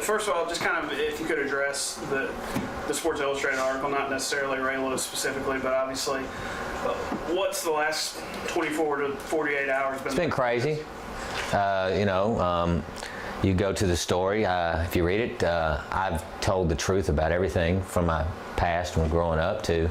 first of all, just kind of if you could address the Sports Illustrated article, not necessarily Ray Lewis specifically, but obviously, what's the last 24 to 48 hours been? It's been crazy. You go to the story, if you read it, I've told the truth about everything from my past from growing up to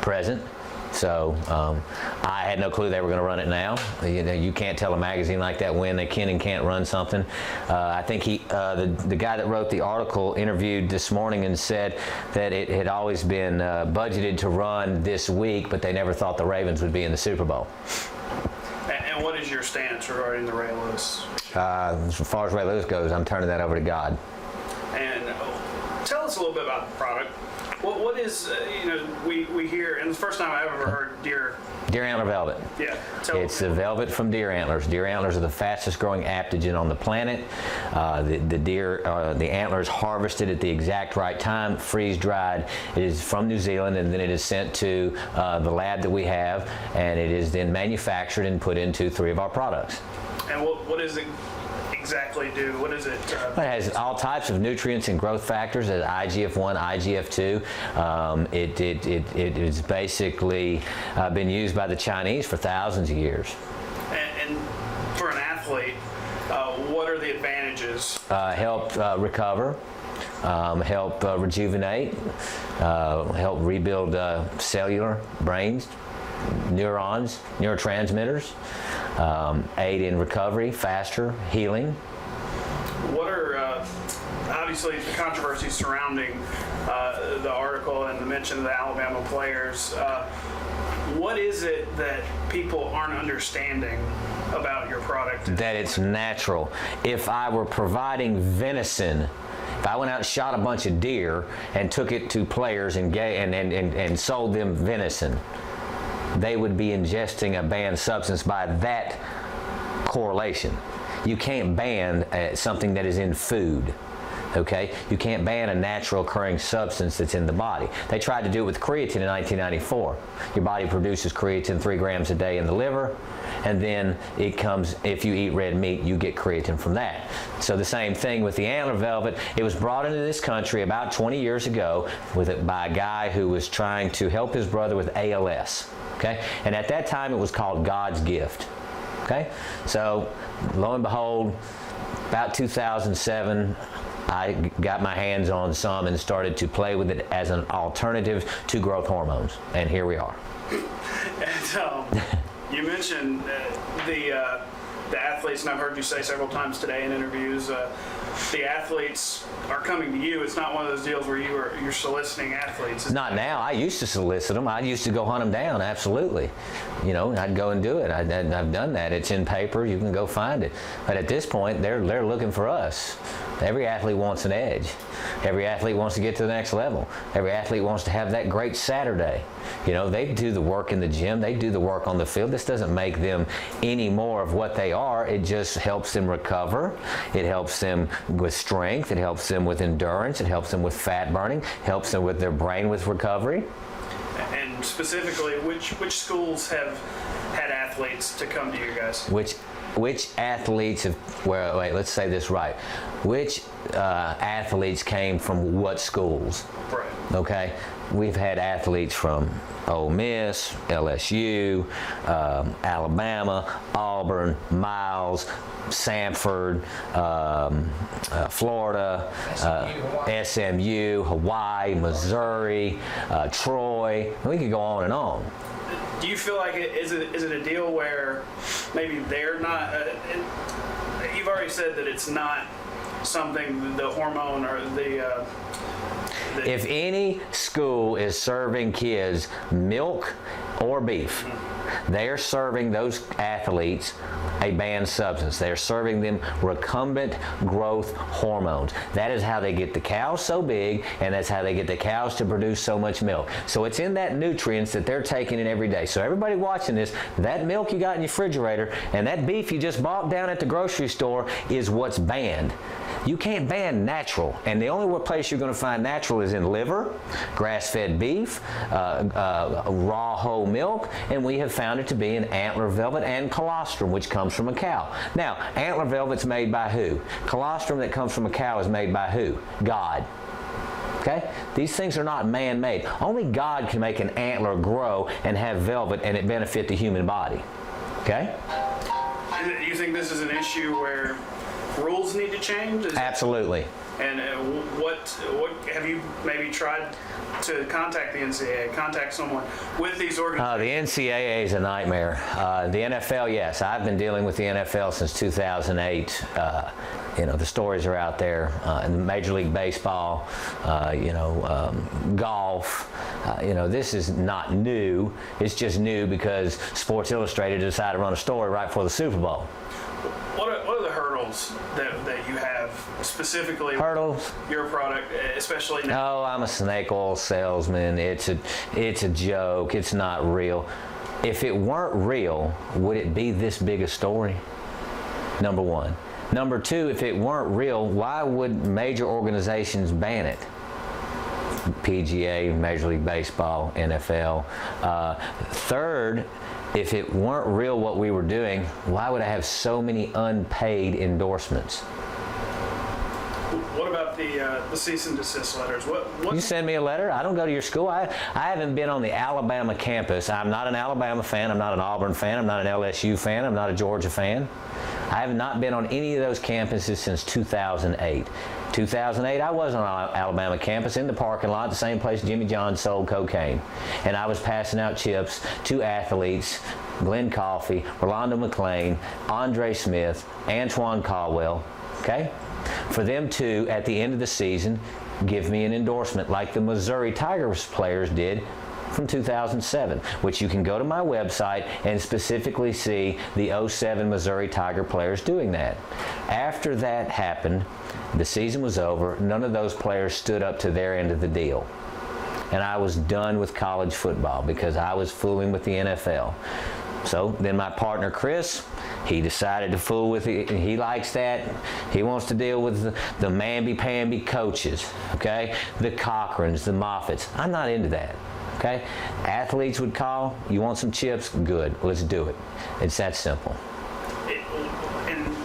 present. So I had no clue they were going to run it now. You can't tell a magazine like that when they can and can't run something. I think the guy that wrote the article interviewed this morning and said that it had always been budgeted to run this week, but they never thought the Ravens would be in the Super Bowl. And what is your stance regarding the Ray Lewis? As far as Ray Lewis goes, I'm turning that over to God. And tell us a little bit about the product. What is, we hear, and the first time I've ever heard deer antler velvet. Yeah. It's the velvet from deer antlers. Deer antlers are the fastest growing aptogen on the planet. The antlers harvested at the exact right time, freeze dried. It is from New Zealand, and then it is sent to the lab that we have, and it is then manufactured and put into 3 of our products. And what does it exactly do? What is it? It has all types of nutrients and growth factors, as IGF-1, IGF-2. It is basically been used by the Chinese for thousands of years. And for an athlete, what are the advantages? Help recover, help rejuvenate, help rebuild cellular brains, neurons, neurotransmitters, aid in recovery, faster healing. What are obviously the controversies surrounding the article and the mention of the Alabama players? What is it that people aren't understanding about your product? That it's natural. If I were providing venison, if I went out and shot a bunch of deer and took it to players and sold them venison, they would be ingesting a banned substance by that correlation. You can't ban something that is in food. Okay? You can't ban a natural occurring substance that's in the body. They tried to do it with creatine in 1994. Your body produces creatine 3 grams a day in the liver, and then it comes, if you eat red meat, you get creatine from that. So the same thing with the antler velvet. It was brought into this country about 20 years ago by a guy who was trying to help his brother with ALS. Okay? And at that time, it was called God's gift. Okay? So lo and behold, about 2007, I got my hands on some and started to play with it as an alternative to growth hormones, and here we are. And you mentioned the athletes, and I've heard you say several times today in interviews, the athletes are coming to you. It's not one of those deals where you're soliciting athletes. Not now. I used to solicit them. I used to go hunt them down, absolutely. I'd go and do it. I've done that. It's in paper. You can go find it. But at this point, they're looking for us. Every athlete wants an edge. Every athlete wants to get to the next level. Every athlete wants to have that great Saturday. They do the work in the gym. They do the work on the field. This doesn't make them any more of what they are. It just helps them recover. It helps them with strength. It helps them with endurance. It helps them with fat burning. Helps them with their brain with recovery. And specifically, which schools have had athletes to come to you guys? Which athletes have, wait, let's say this right. Which athletes came from what schools? Right. Okay? We've had athletes from Ole Miss, LSU, Alabama, Auburn, Miles, Samford, Florida, SMU, Hawaii, Missouri, Troy. We could go on and on. Do you feel like is it a deal where maybe they're not? You've already said that it's not something, the hormone or the. If any school is serving kids milk or beef, they are serving those athletes a banned substance. They are serving them recombinant growth hormones. That is how they get the cows so big, and that's how they get the cows to produce so much milk. So it's in that nutrients that they're taking in every day. So everybody watching this, that milk you got in your refrigerator and that beef you just bought down at the grocery store is what's banned. You can't ban natural, and the only place you're going to find natural is in liver, grass-fed beef, raw whole milk, and we have found it to be in antler velvet and colostrum, which comes from a cow. Now, antler velvet's made by who? Colostrum that comes from a cow is made by who? God. Okay? These things are not man-made. Only God can make an antler grow and have velvet and it benefit the human body. Okay? Do you think this is an issue where rules need to change? Absolutely. And what have you maybe tried to contact the NCAA, contact someone with these organizations? The NCAA is a nightmare. The NFL, yes. I've been dealing with the NFL since 2008. The stories are out there. In Major League Baseball, golf. This is not new. It's just new because Sports Illustrated decided to run a story right before the Super Bowl. What are the hurdles that you have specifically hurdles? With your product, especially now? Oh, I'm a snake oil salesman. It's a joke. It's not real. If it weren't real, would it be this big a story? Number one. Number two, if it weren't real, why would major organizations ban it? PGA, Major League Baseball, NFL. Third, if it weren't real what we were doing, why would I have so many unpaid endorsements? What about the cease and desist letters? What You send me a letter? I don't go to your school. I haven't been on the Alabama campus. I'm not an Alabama fan. I'm not an Auburn fan. I'm not an LSU fan. I'm not a Georgia fan. I have not been on any of those campuses since 2008. 2008, I was on Alabama campus in the parking lot, the same place Jimmy John sold cocaine. And I was passing out chips to athletes, Glenn Coffey, Rolando McClain, Andre Smith, Antoine Caldwell, okay? For them to, at the end of the season, give me an endorsement like the Missouri Tigers players did from 2007, which you can go to my website and specifically see the 07 Missouri Tiger players doing that. After that happened, the season was over. None of those players stood up to their end of the deal. And I was done with college football because I was fooling with the NFL. So then my partner, Chris, he decided to fool with it. He likes that. He wants to deal with the mamby-pamby coaches, okay? The Cochrans, the Moffats. I'm not into that. Okay? Athletes would call, you want some chips? Good, let's do it. It's that simple. And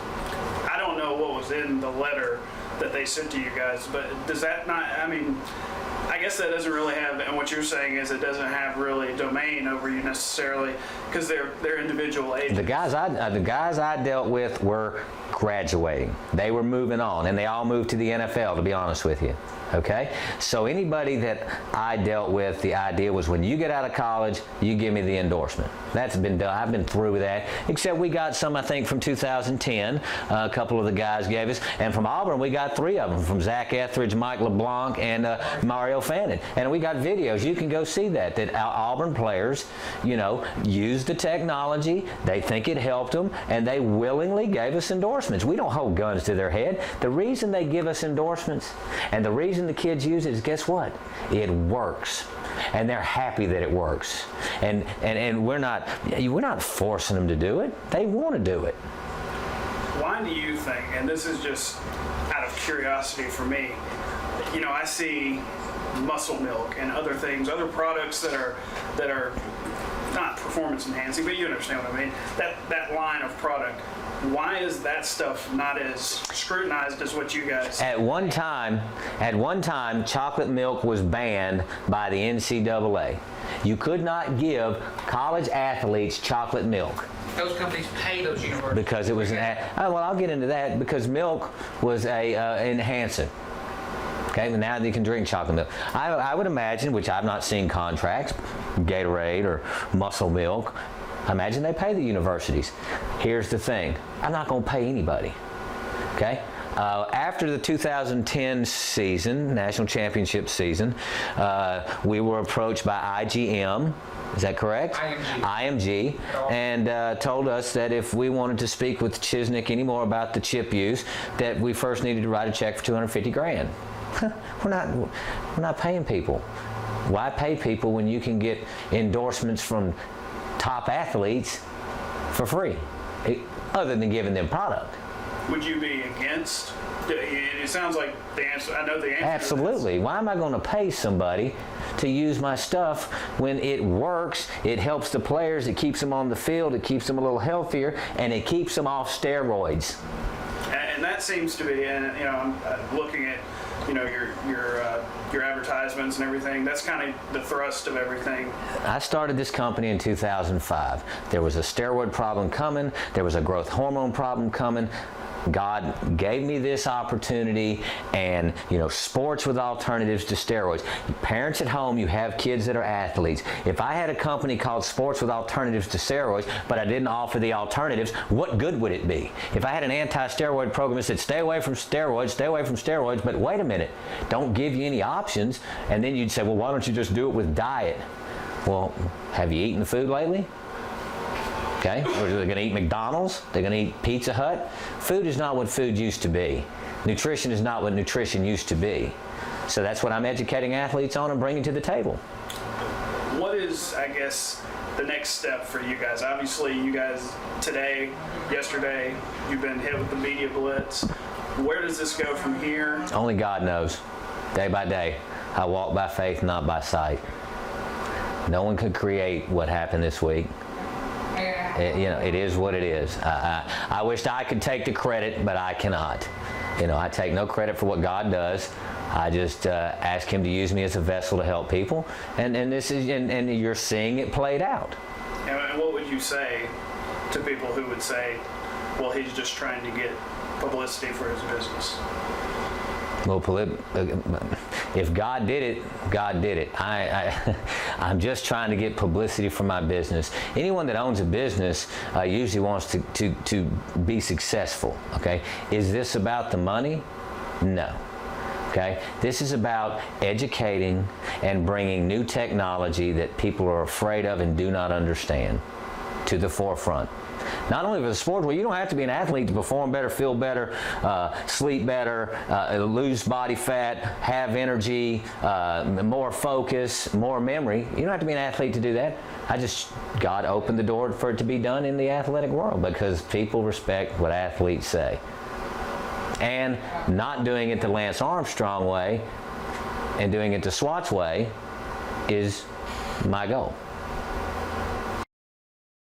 I don't know what was in the letter that they sent to you guys, but does that not, I guess that doesn't really have, and what you're saying is it doesn't have really domain over you necessarily, because they're individual agents. The guys I dealt with were graduating. They were moving on, and they all moved to the NFL, to be honest with you. Okay? So anybody that I dealt with, the idea was when you get out of college, you give me the endorsement. That's been done. I've been through with that, except we got some, I think, from 2010. A couple of the guys gave us, and from Auburn, we got 3 of them, from Zach Etheridge, Mike LeBlanc, and Mario Fannin. And we got videos. You can go see that Auburn players, use the technology. They think it helped them, and they willingly gave us endorsements. We don't hold guns to their head. The reason they give us endorsements and the reason the kids use it is, guess what? It works. And they're happy that it works. And we're not forcing them to do it. They want to do it. Why do you think, and this is just out of curiosity for me, I see muscle milk and other things, other products that are not performance enhancing, but you understand what I mean, that line of product. Why is that stuff not as scrutinized as what you guys? At one time, chocolate milk was banned by the NCAA. You could not give college athletes chocolate milk. Those companies pay those universities. Because it was I'll get into that, because milk was a enhancement. Okay, now you can drink chocolate milk. I would imagine, which I've not seen contracts, Gatorade or Muscle Milk, I imagine they pay the universities. Here's the thing, I'm not going to pay anybody, okay? After the 2010 season, national championship season, we were approached by IGM, is that correct? IMG, and told us that if we wanted to speak with Chisnick anymore about the chip use, that we first needed to write a check for $250,000. We're not paying people. Why pay people when you can get endorsements from top athletes for free, other than giving them product? Would you be against It sounds like the answer. I know the answer. Absolutely. Why am I going to pay somebody to use my stuff when it works? It helps the players. It keeps them on the field. It keeps them a little healthier, and it keeps them off steroids. And that seems to be, and I'm looking at, your advertisements and everything. That's kind of the thrust of everything. I started this company in 2005. There was a steroid problem coming. There was a growth hormone problem coming. God gave me this opportunity, and sports with alternatives to steroids. Parents at home, you have kids that are athletes. If I had a company called Sports with Alternatives to Steroids, but I didn't offer the alternatives, what good would it be? If I had an anti-steroid program that said stay away from steroids, but wait a minute, don't give you any options, and then you'd say, well, why don't you just do it with diet? Well, have you eaten the food lately? Okay, or they're going to eat McDonald's, they're going to eat Pizza Hut. Food is not what food used to be. Nutrition is not what nutrition used to be. So that's what I'm educating athletes on and bringing to the table. What is, I guess, the next step for you guys? Obviously, you guys yesterday, you've been hit with the media blitz. Where does this go from here? Only God knows. Day by day, I walk by faith, not by sight. No one could create what happened this week. It is what it is. I wished I could take the credit, but I cannot. I take no credit for what God does. I just ask Him to use me as a vessel to help people, and you're seeing it played out. And what would you say to people who would say, well, he's just trying to get publicity for his business? Well, if God did it, God did it. I'm just trying to get publicity for my business. Anyone that owns a business usually wants to be successful, okay? Is this about the money? No. Okay? This is about educating and bringing new technology that people are afraid of and do not understand to the forefront. Not only for the sport, well, you don't have to be an athlete to perform better, feel better, sleep better, lose body fat, have energy, more focus, more memory. You don't have to be an athlete to do that. God opened the door for it to be done in the athletic world because people respect what athletes say. And not doing it the Lance Armstrong way and doing it the S.W.A.T.S way is my goal.